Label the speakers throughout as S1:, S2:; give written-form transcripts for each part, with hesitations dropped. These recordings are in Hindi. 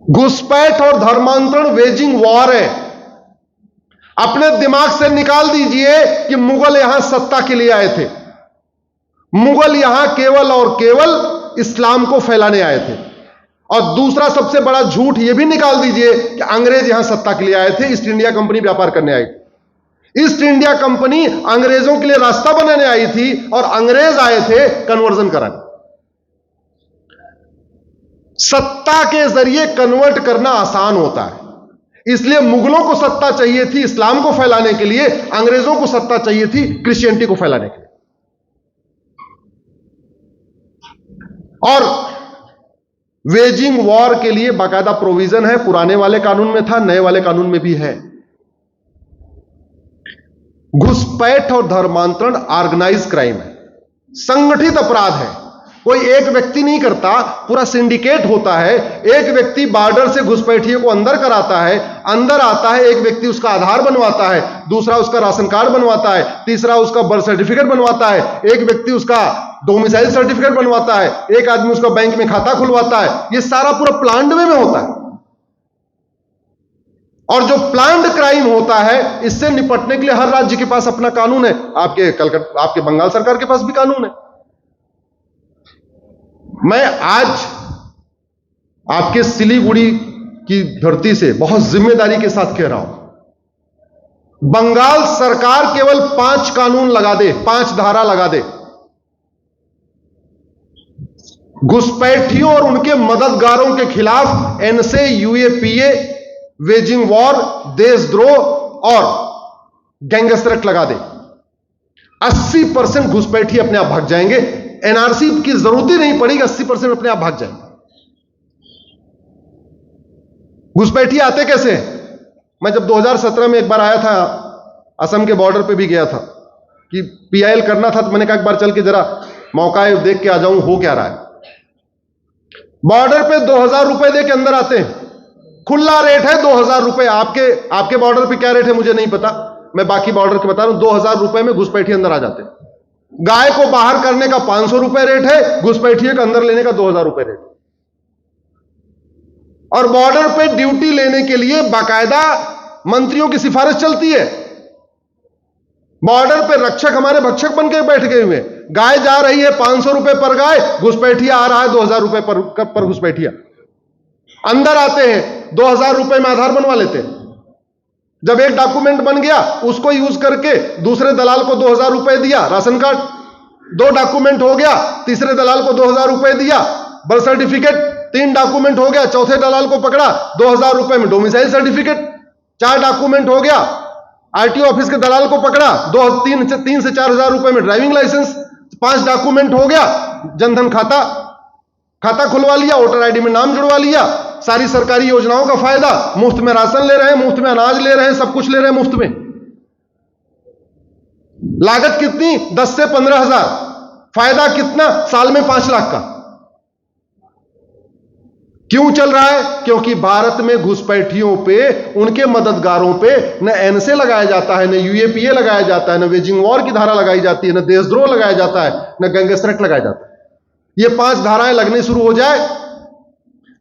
S1: घुसपैठ और धर्मांतरण वेजिंग वॉर है। अपने दिमाग से निकाल दीजिए कि मुगल यहां सत्ता के लिए आए थे। मुगल यहां केवल और केवल इस्लाम को फैलाने आए थे। और दूसरा सबसे बड़ा झूठ यह भी निकाल दीजिए कि अंग्रेज यहां सत्ता के लिए आए थे, ईस्ट इंडिया कंपनी व्यापार करने आई थी। ईस्ट इंडिया कंपनी अंग्रेजों के लिए रास्ता बनाने आई थी और अंग्रेज आए थे कन्वर्जन कराने। सत्ता के जरिए कन्वर्ट करना आसान होता है, इसलिए मुगलों को सत्ता चाहिए थी इस्लाम को फैलाने के लिए, अंग्रेजों को सत्ता चाहिए थी क्रिश्चियनिटी को फैलाने के लिए। और वेजिंग वॉर के लिए बाकायदा प्रोविजन है, पुराने वाले कानून में था, नए वाले कानून में भी है। घुसपैठ और धर्मांतरण ऑर्गेनाइज क्राइम है, संगठित अपराध है। कोई एक व्यक्ति नहीं करता, पूरा सिंडिकेट होता है। एक व्यक्ति बॉर्डर से घुसपैठियों को अंदर कराता है, अंदर आता है, एक व्यक्ति उसका आधार बनवाता है, दूसरा उसका राशन कार्ड बनवाता है, तीसरा उसका बर्थ सर्टिफिकेट बनवाता है, एक व्यक्ति उसका डोमिसाइल सर्टिफिकेट बनवाता है, एक आदमी उसका बैंक में खाता खुलवाता है। यह सारा पूरा प्लान्ड वे में होता है। और जो प्लान्ड क्राइम होता है, इससे निपटने के लिए हर राज्य के पास अपना कानून है। आपके बंगाल सरकार के पास भी कानून है। मैं आज आपके सिलीगुड़ी की धरती से बहुत जिम्मेदारी के साथ कह रहा हूं, बंगाल सरकार केवल 5 कानून लगा दे, 5 धारा लगा दे, घुसपैठियों और उनके मददगारों के खिलाफ एनसे, यूएपीए, वेजिंग वॉर, देशद्रोह और गैंगस्टर एक्ट लगा दे, 80% घुसपैठी अपने आप भाग जाएंगे। एनआरसी की जरूरत ही नहीं पड़ेगी, 80% अपने आप भाग जाएंगे। घुसपैठी आते कैसे? मैं जब 2017 में एक बार आया था, असम के बॉर्डर पे भी गया था कि पीआईएल करना था, तो मैंने कहा एक बार चल के जरा मौका है देख के आ जाऊं हो क्या रहा है। बॉर्डर पे 2000 रुपए दे के अंदर आते हैं, खुला रेट है 2000 रुपए। आपके बॉर्डर पे क्या रेट है मुझे नहीं पता, मैं बाकी बॉर्डर के बता रहा हूं। 2000 रुपए में घुसपैठी अंदर आ जाते हैं। गाय को बाहर करने का 500 रुपए रेट है, घुसपैठिए का अंदर लेने का 2000 रुपए रेट। और बॉर्डर पे ड्यूटी लेने के लिए बाकायदा मंत्रियों की सिफारिश चलती है। बॉर्डर पे रक्षक हमारे भक्षक बन के बैठ गए हुए। गाय जा रही है 500 रुपए पर गाय, घुसपैठिया आ रहा है 2000 रुपए पर घुसपैठिया। अंदर आते हैं 2000 रुपए में आधार बनवा लेते हैं। जब एक डॉक्यूमेंट बन गया, उसको यूज करके दूसरे दलाल को 2000 रुपए दिया, राशन कार्ड। 2 डॉक्यूमेंट हो गया, तीसरे दलाल को 2000 रुपए दिया, बर्थ सर्टिफिकेट। 3 डॉक्यूमेंट हो गया, चौथे दलाल को पकड़ा, 2000 रुपए में डोमिसाइल सर्टिफिकेट। 4 डॉक्यूमेंट हो गया, आरटीओ ऑफिस के दलाल को पकड़ा, 3 से 4000 रुपए में ड्राइविंग लाइसेंस। 5 डॉक्यूमेंट हो गया, जनधन खाता खुलवा लिया, वोटर आईडी में नाम जुड़वा लिया, सारी सरकारी योजनाओं का फायदा, मुफ्त में राशन ले रहे हैं, मुफ्त में अनाज ले रहे हैं, सब कुछ ले रहे हैं मुफ्त में। लागत कितनी? 10 से 15 हजार। फायदा कितना? साल में 5 लाख का। क्यों चल रहा है? क्योंकि भारत में घुसपैठियों पे, उनके मददगारों पे न एनसे लगाया जाता है, न यूएपीए लगाया जाता है, न वेजिंग वॉर की धारा लगाई जाती है, न देशद्रोह लगाया जाता है, न गैंगस्टर एक्ट लगाया जाता है। ये 5 धाराएं लगने शुरू हो जाए,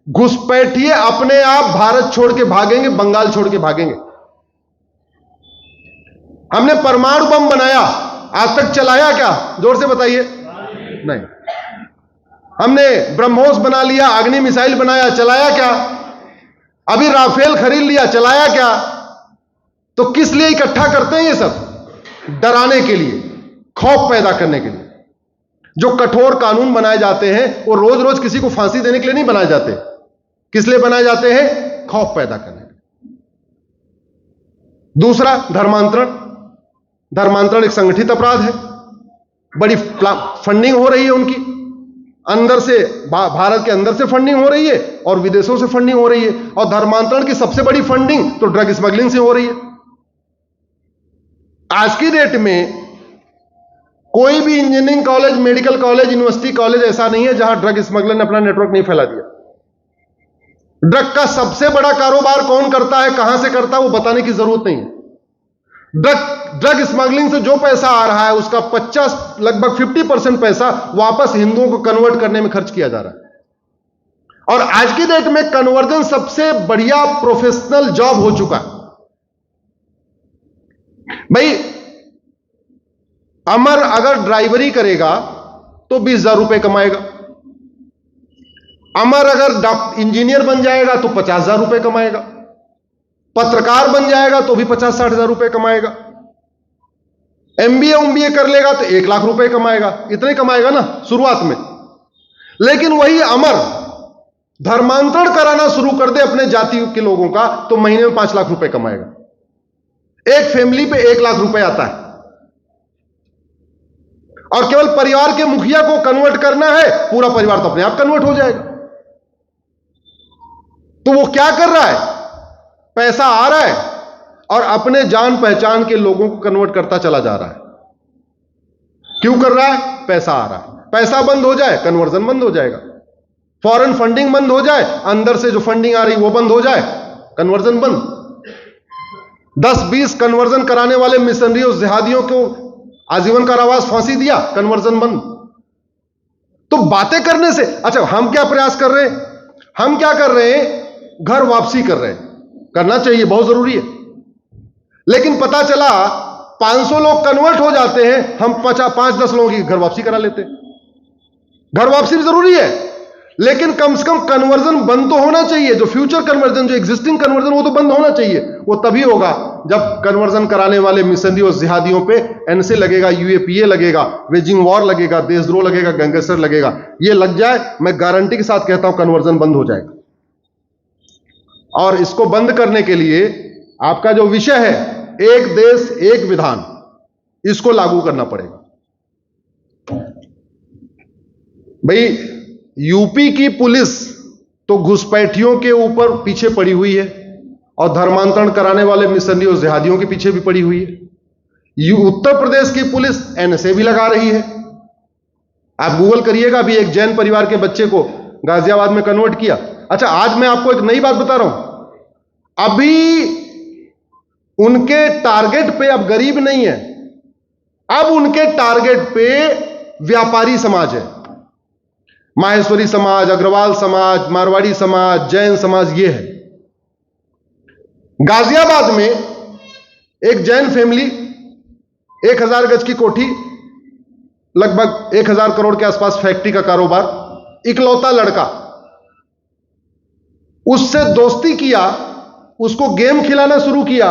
S1: घुसपैठिए अपने आप भारत छोड़ के भागेंगे, बंगाल छोड़ के भागेंगे। हमने परमाणु बम बनाया, आज तक चलाया क्या? जोर से बताइए। नहीं। हमने ब्रह्मोस बना लिया, अग्नि मिसाइल बनाया, चलाया क्या? अभी राफेल खरीद लिया, चलाया क्या? तो किस लिए इकट्ठा करते हैं ये सब? डराने के लिए, खौफ पैदा करने के लिए। जो कठोर कानून बनाए जाते हैं वो रोज रोज किसी को फांसी देने के लिए नहीं बनाए जाते। किस लिए बनाए जाते हैं? खौफ पैदा करने के लिए। दूसरा, धर्मांतरण एक संगठित अपराध है। बड़ी फंडिंग हो रही है उनकी, अंदर से, भारत के अंदर से फंडिंग हो रही है और विदेशों से फंडिंग हो रही है। और धर्मांतरण की सबसे बड़ी फंडिंग तो ड्रग स्मगलिंग से हो रही है। आज की डेट में कोई भी engineering college, medical college, university college ऐसा नहीं है जहां ड्रग स्मगलर ने अपना नेटवर्क नहीं फैला दिया। ड्रग का सबसे बड़ा कारोबार कौन करता है, कहां से करता है, वो बताने की जरूरत नहीं है। ड्रग स्मगलिंग से जो पैसा आ रहा है उसका लगभग 50% पैसा वापस हिंदुओं को कन्वर्ट करने में खर्च किया जा रहा है। और आज की डेट में कन्वर्जन सबसे बढ़िया प्रोफेशनल जॉब हो चुका है भाई। अमर अगर ड्राइवरी करेगा तो 20,000 रुपए कमाएगा। अमर अगर इंजीनियर बन जाएगा तो 50,000 रुपए कमाएगा। पत्रकार बन जाएगा तो भी 50-60,000 रुपए कमाएगा। एमबीए कर लेगा तो 1 लाख रुपए कमाएगा। इतने कमाएगा ना शुरुआत में। लेकिन वही अमर धर्मांतरण कराना शुरू कर दे अपने जाति के लोगों का तो महीने में 5 लाख रुपए कमाएगा। एक फैमिली पे 1 लाख रुपए आता है। और केवल परिवार के मुखिया को कन्वर्ट करना है, पूरा परिवार तो अपने आप कन्वर्ट हो जाएगा। तो वो क्या कर रहा है? पैसा आ रहा है और अपने जान पहचान के लोगों को कन्वर्ट करता चला जा रहा है। क्यों कर रहा है? पैसा आ रहा है। पैसा बंद हो जाए, कन्वर्जन बंद हो जाएगा। फॉरेन फंडिंग बंद हो जाए, अंदर से जो फंडिंग आ रही वो बंद हो जाए, कन्वर्जन बंद। 10-20 कन्वर्जन कराने वाले मिशनरियों जिहादियों को आजीवन कारावास, फांसी दिया, कन्वर्जन बंद। तो बातें करने से, अच्छा हम क्या प्रयास कर रहे हैं? हम क्या कर रहे हैं? घर वापसी कर रहे हैं। करना चाहिए, बहुत जरूरी है। लेकिन पता चला 500 लोग कन्वर्ट हो जाते हैं, हम 5-10 लोगों की घर वापसी करा लेते हैं। घर वापसी भी जरूरी है, लेकिन कम से कम कन्वर्जन बंद तो होना चाहिए। जो फ्यूचर कन्वर्जन, जो एग्जिस्टिंग कन्वर्जन, वो तो बंद होना चाहिए। वो तभी होगा जब कन्वर्जन कराने वाले मिशनरी और जिहादियों पे एनसे लगेगा, यूएपीए लगेगा, वेजिंग वॉर लगेगा, देशद्रोह लगेगा, गैंगस्टर लगेगा। ये लग जाए, मैं गारंटी के साथ कहता हूं कन्वर्जन बंद हो जाएगा। और इसको बंद करने के लिए आपका जो विषय है, एक देश एक विधान, इसको लागू करना पड़ेगा। भाई यूपी की पुलिस तो घुसपैठियों के ऊपर पीछे पड़ी हुई है और धर्मांतरण कराने वाले मिशनरी और जिहादियों के पीछे भी पड़ी हुई है। उत्तर प्रदेश की पुलिस एनएसए भी लगा रही है। आप गूगल करिएगा, अभी एक जैन परिवार के बच्चे को गाजियाबाद में कन्वर्ट किया। अच्छा, आज मैं आपको एक नई बात बता रहा हूं। अभी उनके टारगेट पे अब गरीब नहीं है, अब उनके टारगेट पे व्यापारी समाज है। माहेश्वरी समाज, अग्रवाल समाज, मारवाड़ी समाज, जैन समाज, ये है। गाजियाबाद में एक जैन फैमिली, 1000 गज की कोठी, लगभग 1000 करोड़ के आसपास फैक्ट्री का कारोबार, इकलौता लड़का, उससे दोस्ती किया, उसको गेम खिलाना शुरू किया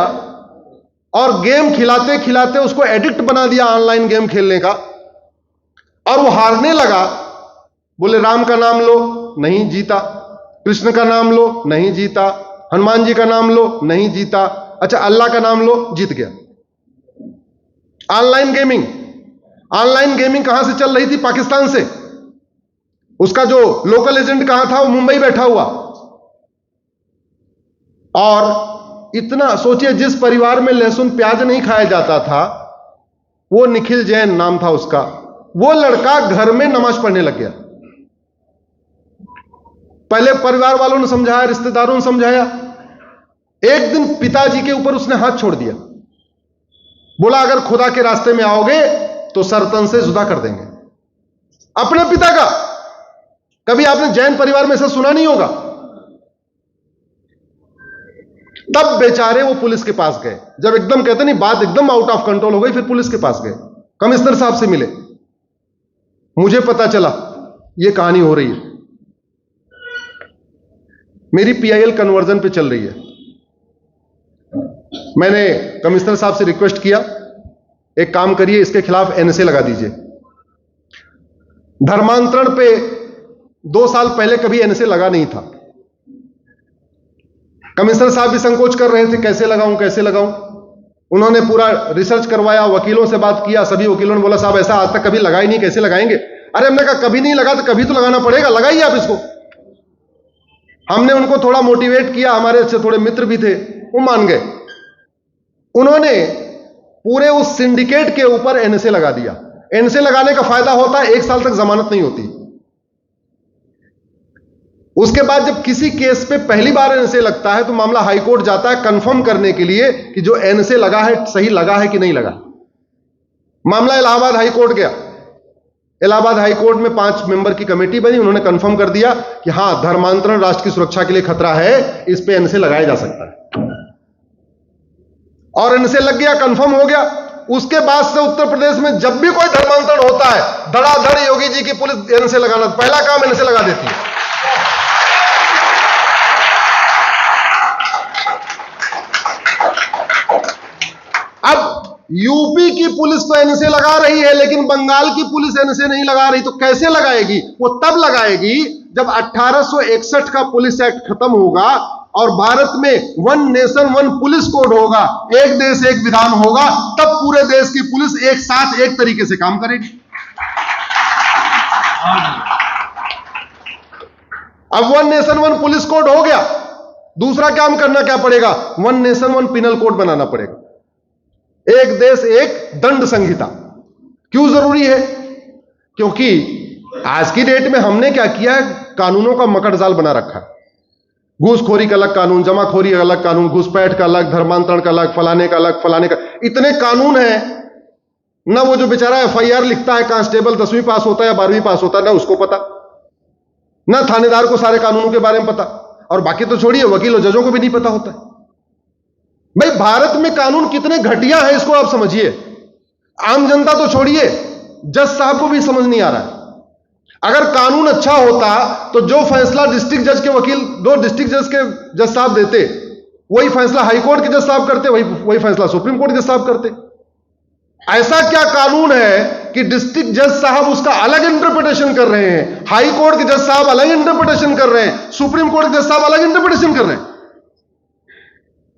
S1: और गेम खिलाते खिलाते उसको एडिक्ट बना दिया ऑनलाइन गेम खेलने का। और वो हारने लगा। बोले राम का नाम लो, नहीं जीता। कृष्ण का नाम लो, नहीं जीता। हनुमान जी का नाम लो, नहीं जीता। अच्छा, अल्लाह का नाम लो, जीत गया। Online gaming. ऑनलाइन गेमिंग कहां से चल रही थी? पाकिस्तान से। उसका जो लोकल एजेंट कहां था? वो मुंबई बैठा हुआ। और इतना सोचिए, जिस परिवार में लहसुन प्याज नहीं खाया जाता था, वो निखिल जैन नाम था उसका, वो लड़का घर में नमाज पढ़ने लग गया। पहले परिवार वालों ने समझाया, रिश्तेदारों ने समझाया। एक दिन पिताजी के ऊपर उसने हाथ छोड़ दिया। बोला अगर खुदा के रास्ते में आओगे तो सरतन से जुदा कर देंगे। अपने पिता का। कभी आपने जैन परिवार में ऐसा सुना नहीं होगा। तब बेचारे वो पुलिस के पास गए। जब एकदम कहते नहीं, बात एकदम आउट ऑफ कंट्रोल हो गई, फिर पुलिस के पास गए, कमिश्नर साहब से मिले। मुझे पता चला ये कहानी हो रही है। मेरी पीआईएल कन्वर्जन पे चल रही है। मैंने कमिश्नर साहब से रिक्वेस्ट किया, एक काम करिए, इसके खिलाफ एनएसए लगा दीजिए। धर्मांतरण पे 2 साल पहले कभी एनएसए लगा नहीं था। कमिश्नर साहब भी संकोच कर रहे थे, कैसे लगाऊं कैसे लगाऊं। उन्होंने पूरा रिसर्च करवाया, वकीलों से बात किया। सभी वकीलों ने बोला साहब ऐसा आज तक कभी लगाई नहीं, कैसे लगाएंगे। अरे हमने कहा कभी नहीं लगा तो कभी तो लगाना पड़ेगा, लगाइए आप इसको। हमने उनको थोड़ा मोटिवेट किया, हमारे से थोड़े मित्र भी थे, वो मान गए। उन्होंने पूरे उस सिंडिकेट के ऊपर एनएसए लगा दिया। एनएसए लगाने का फायदा होता है 1 साल तक जमानत नहीं होती। उसके बाद जब किसी केस पे पहली बार एनएसए लगता है तो मामला हाईकोर्ट जाता है कंफर्म करने के लिए कि जो एनएसए लगा है सही लगा है कि नहीं लगा। मामला इलाहाबाद हाईकोर्ट गया। इलाहाबाद हाई कोर्ट में 5 मेंबर की कमेटी बनी, उन्होंने कंफर्म कर दिया कि हां, धर्मांतरण राष्ट्र की सुरक्षा के लिए खतरा है, इस पे एनसे लगाया जा सकता है, और एनसे लग गया, कंफर्म हो गया। उसके बाद से उत्तर प्रदेश में जब भी कोई धर्मांतरण होता है, धड़ाधड़ योगी जी की पुलिस एनसे लगाना, पहला काम एनसे लगा देती है। अब यूपी की पुलिस तो एनसे लगा रही है, लेकिन बंगाल की पुलिस एनसे नहीं लगा रही, तो कैसे लगाएगी? वो तब लगाएगी जब 1861 का पुलिस एक्ट खत्म होगा और भारत में 1 नेशन 1 पुलिस कोड होगा, एक देश एक विधान होगा, तब पूरे देश की पुलिस एक साथ एक तरीके से काम करेगी। अब 1 नेशन 1 पुलिस कोड हो गया, दूसरा काम करना क्या पड़ेगा? 1 नेशन 1 पिनल कोड बनाना पड़ेगा, एक देश एक दंड संहिता। क्यों जरूरी है? क्योंकि आज की डेट में हमने क्या किया है, कानूनों का मकड़जाल बना रखा है। घूसखोरी का अलग कानून, जमाखोरी का अलग कानून, घुसपैठ का अलग, धर्मांतरण का अलग, फलाने का अलग, फलाने का, इतने कानून है ना। वो जो बेचारा एफआईआर लिखता है, कांस्टेबल 10वीं पास होता है या 12वीं पास होता है, ना उसको पता, ना थानेदार को सारे कानूनों के बारे में पता, और बाकी तो छोड़िए, वकील और जजों को भी नहीं पता होता है। भाई, भारत में कानून कितने घटिया है, इसको आप समझिए। आम जनता तो छोड़िए, जज साहब को भी समझ नहीं आ रहा है। अगर कानून अच्छा होता तो जो फैसला डिस्ट्रिक्ट जज के वकील, दो डिस्ट्रिक्ट जज के जज साहब देते, वही फैसला हाई कोर्ट के जज साहब करते, वही फैसला सुप्रीम कोर्ट के जज साहब करते। ऐसा क्या कानून है कि डिस्ट्रिक्ट जज साहब उसका अलग इंटरप्रिटेशन कर रहे हैं, हाई कोर्ट के जज साहब अलग इंटरप्रिटेशन कर रहे हैं, सुप्रीम कोर्ट के जज साहब अलग इंटरप्रिटेशन कर रहे हैं?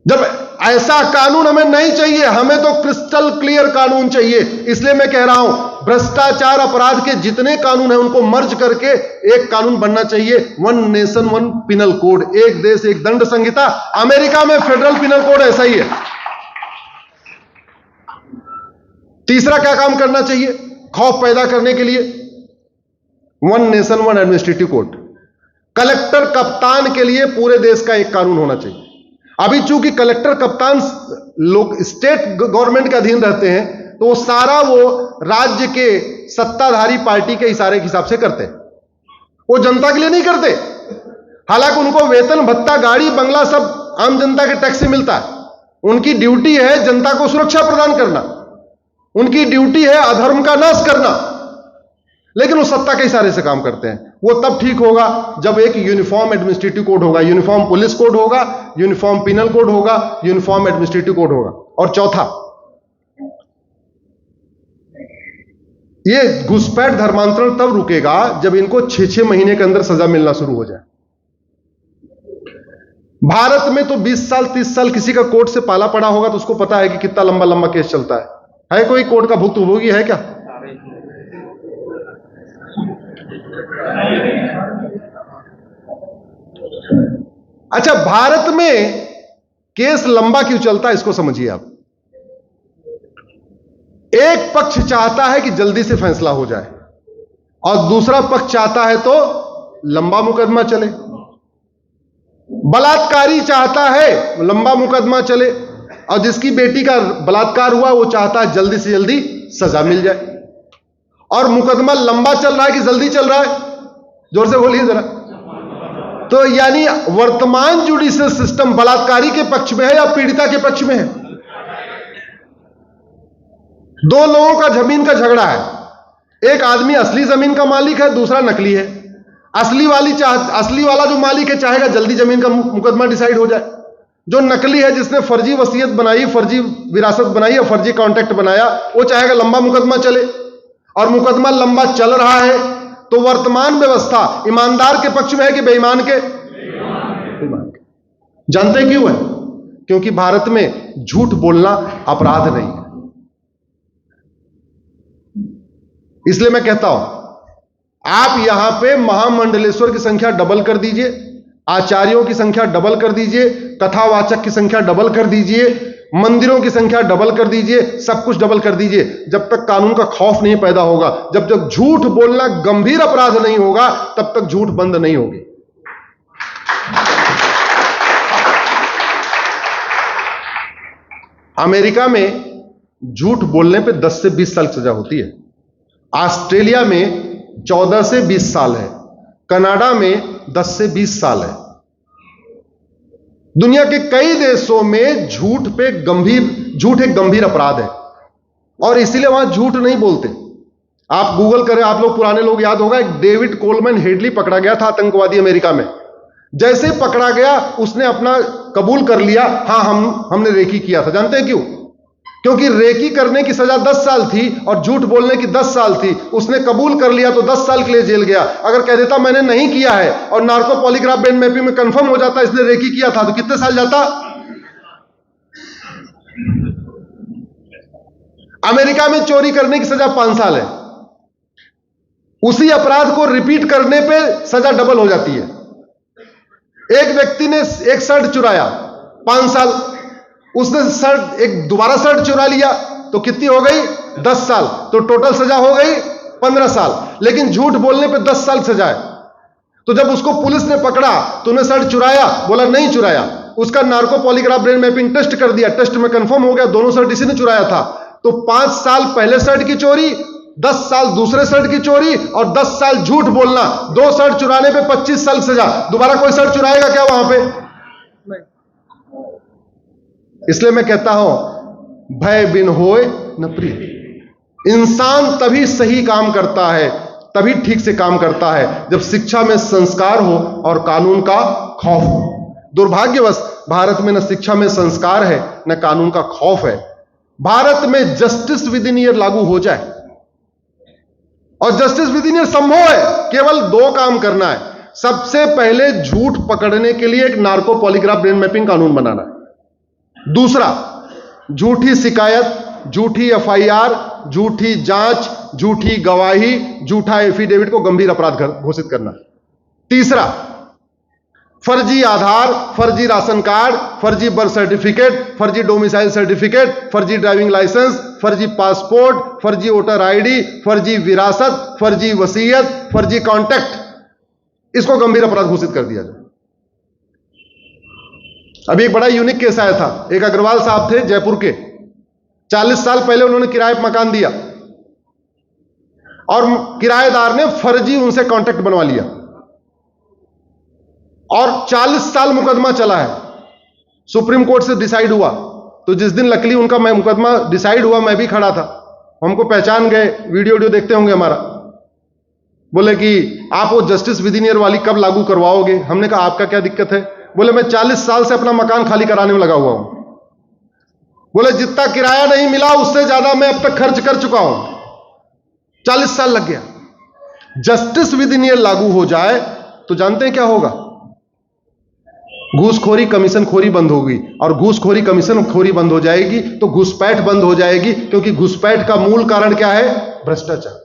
S1: जब ऐसा कानून हमें नहीं चाहिए, हमें तो क्रिस्टल क्लियर कानून चाहिए। इसलिए मैं कह रहा हूं, भ्रष्टाचार अपराध के जितने कानून हैं उनको मर्ज करके एक कानून बनना चाहिए, 1 नेशन 1 पिनल कोड, एक देश एक दंड संहिता। अमेरिका में फेडरल पिनल कोड ऐसा ही है। तीसरा क्या काम करना चाहिए खौफ पैदा करने के लिए? 1 नेशन 1 एडमिनिस्ट्रेटिव कोड। कलेक्टर कप्तान के लिए पूरे देश का एक कानून होना चाहिए। अभी चूंकि कलेक्टर कप्तान लोग स्टेट गवर्नमेंट के अधीन रहते हैं, तो वो सारा वो राज्य के सत्ताधारी पार्टी के इशारे के हिसाब से करते हैं, वो जनता के लिए नहीं करते। हालांकि उनको वेतन भत्ता, गाड़ी बंगला सब आम जनता के टैक्स से मिलता है। उनकी ड्यूटी है जनता को सुरक्षा प्रदान करना, उनकी ड्यूटी है अधर्म का नाश करना, लेकिन वो सत्ता के इशारे से काम करते हैं। वो तब ठीक होगा जब एक यूनिफॉर्म एडमिनिस्ट्रेटिव कोड होगा, यूनिफॉर्म पुलिस कोड होगा, यूनिफॉर्म पिनल कोड होगा, यूनिफॉर्म एडमिनिस्ट्रेटिव कोड होगा। और चौथा, ये घुसपैठ धर्मांतरण तब रुकेगा जब इनको 6-6 महीने के अंदर सजा मिलना शुरू हो जाए। भारत में तो 20 साल 30 साल किसी का कोर्ट से पाला पड़ा होगा तो उसको पता है कि कितना लंबा लंबा केस चलता है कोई कोर्ट का भुक्तभोगी है क्या? अच्छा, भारत में केस लंबा क्यों चलता है इसको समझिए आप। एक पक्ष चाहता है कि जल्दी से फैसला हो जाए और दूसरा पक्ष चाहता है तो लंबा मुकदमा चले। बलात्कारी चाहता है लंबा मुकदमा चले और जिसकी बेटी का बलात्कार हुआ वो चाहता है जल्दी से जल्दी सजा मिल जाए। और मुकदमा लंबा चल रहा है कि जल्दी चल रहा है? जोर से बोलिए जरा। तो यानी वर्तमान जुडिशियल सिस्टम बलात्कारी के पक्ष में है या पीड़िता के पक्ष में है? दो लोगों का जमीन का झगड़ा है, एक आदमी असली जमीन का मालिक है, दूसरा नकली है। असली वाला जो मालिक है चाहेगा जल्दी जमीन का मुकदमा डिसाइड हो जाए। जो नकली है, जिसने फर्जी वसीयत बनाई, फर्जी विरासत बनाई या फर्जी कॉन्ट्रैक्ट बनाया, वो चाहेगा लंबा मुकदमा चले। और मुकदमा लंबा चल रहा है तो वर्तमान व्यवस्था ईमानदार के पक्ष में है कि बेईमान के? जानते क्यों है? क्योंकि भारत में झूठ बोलना अपराध नहीं है। इसलिए मैं कहता हूं, आप यहां पे महामंडलेश्वर की संख्या डबल कर दीजिए, आचार्यों की संख्या डबल कर दीजिए, कथावाचक की संख्या डबल कर दीजिए, मंदिरों की संख्या डबल कर दीजिए, सब कुछ डबल कर दीजिए। जब तक कानून का खौफ नहीं पैदा होगा, जब तक झूठ बोलना गंभीर अपराध नहीं होगा, तब तक झूठ बंद नहीं होगी। अमेरिका में झूठ बोलने पे 10 से 20 साल सजा होती है। ऑस्ट्रेलिया में 14 से 20 साल है, कनाडा में 10 से 20 साल है। दुनिया के कई देशों में झूठ एक गंभीर अपराध है और इसीलिए वहां झूठ नहीं बोलते। आप गूगल करें, आप लोग पुराने लोग याद होगा, एक डेविड कोलमैन हेडली पकड़ा गया था, आतंकवादी अमेरिका में। जैसे ही पकड़ा गया उसने अपना कबूल कर लिया, हाँ हमने रेकी किया था। जानते हैं क्यों? क्योंकि रेकी करने की सजा 10 साल थी और झूठ बोलने की 10 साल थी। उसने कबूल कर लिया तो 10 साल के लिए जेल गया। अगर कह देता मैंने नहीं किया है और नार्को पॉलीग्राफ ब्रेन मैपिंग में कंफर्म हो जाता इसने रेकी किया था, तो कितने साल जाता? अमेरिका में चोरी करने की सजा 5 साल है। उसी अपराध को रिपीट करने पे सजा डबल हो जाती है। एक व्यक्ति ने एक शर्ट चुराया, 5 साल। उसने दोबारा शर्ट चुरा लिया तो कितनी हो गई? 10 साल। तो टोटल सजा हो गई 15 साल। लेकिन झूठ बोलने पे 10 साल सजा है। तो जब उसको पुलिस ने पकड़ा, तूने शर्ट चुराया? बोला नहीं चुराया। उसका narco polygraph brain mapping test कर दिया, टेस्ट में कंफर्म हो गया दोनों शर्ट इसी ने चुराया था। तो 5 साल पहले शर्ट की चोरी, 10 साल दूसरे शर्ट की चोरी और 10 साल झूठ बोलना। 2 शर्ट चुराने पे 25 साल सजा। दोबारा कोई शर्ट चुराएगा क्या वहां पे? इसलिए मैं कहता हूं, भय बिन होए न प्रिय। इंसान तभी सही काम करता है, तभी ठीक से काम करता है जब शिक्षा में संस्कार हो और कानून का खौफ हो। दुर्भाग्यवश भारत में न शिक्षा में संस्कार है न कानून का खौफ है। भारत में जस्टिस विद इन ईयर लागू हो जाए, और जस्टिस विद इन ईयर संभव है। केवल 2 काम करना है। सबसे पहले झूठ पकड़ने के लिए एक नार्को पॉलीग्राफ ब्रेन मैपिंग कानून बनाना है। दूसरा, झूठी शिकायत, झूठी एफआईआर, झूठी जांच, झूठी गवाही, झूठा एफिडेविट को गंभीर अपराध घोषित करना। तीसरा, फर्जी आधार, फर्जी राशन कार्ड, फर्जी बर्थ सर्टिफिकेट, फर्जी डोमिसाइल सर्टिफिकेट, फर्जी ड्राइविंग लाइसेंस, फर्जी पासपोर्ट, फर्जी वोटर आईडी, फर्जी विरासत, फर्जी वसीयत, फर्जी कॉन्टैक्ट, इसको गंभीर अपराध घोषित कर दिया जाए। अभी एक बड़ा यूनिक केस आया था। एक अग्रवाल साहब थे जयपुर के, 40 साल पहले उन्होंने किराए पर मकान दिया और किराएदार ने फर्जी उनसे कॉन्ट्रैक्ट बनवा लिया और 40 साल मुकदमा चला है। सुप्रीम कोर्ट से डिसाइड हुआ। तो जिस दिन लकली उनका मुकदमा डिसाइड हुआ, मैं भी खड़ा था। हमको पहचान गए, वीडियो देखते होंगे हमारा। बोले कि आप वो जस्टिस विद इन ईयर वाली कब लागू करवाओगे? हमने कहा आपका क्या दिक्कत है? बोले मैं 40 साल से अपना मकान खाली कराने में लगा हुआ हूं। बोले जितना किराया नहीं मिला उससे ज्यादा मैं अब तक खर्च कर चुका हूं। 40 साल लग गया। जस्टिस विद इन ईयर लागू हो जाए तो जानते हैं क्या होगा? घूसखोरी कमीशन खोरी बंद होगी, और घूसखोरी कमीशन खोरी बंद हो जाएगी तो घुसपैठ बंद हो जाएगी। क्योंकि घुसपैठ का मूल कारण क्या है? भ्रष्टाचार।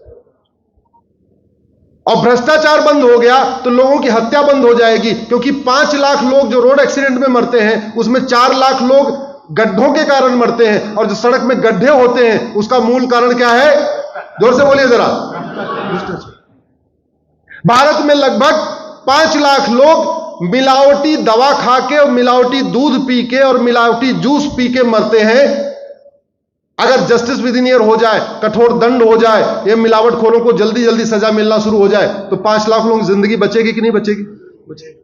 S1: और भ्रष्टाचार बंद हो गया तो लोगों की हत्या बंद हो जाएगी। क्योंकि 5 लाख लोग जो रोड एक्सीडेंट में मरते हैं उसमें 4 लाख लोग गड्ढों के कारण मरते हैं, और जो सड़क में गड्ढे होते हैं उसका मूल कारण क्या है? जोर से बोलिए जरा। भारत में लगभग 5 लाख लोग मिलावटी दवा खा के और मिलावटी दूध पी के और मिलावटी जूस पी के मरते हैं। अगर जस्टिस विद इन ईयर हो जाए, कठोर दंड हो जाए, ये मिलावटखोरों को जल्दी जल्दी सजा मिलना शुरू हो जाए तो 5 लाख लोगों की जिंदगी बचेगी कि नहीं बचेगी? बचेगी।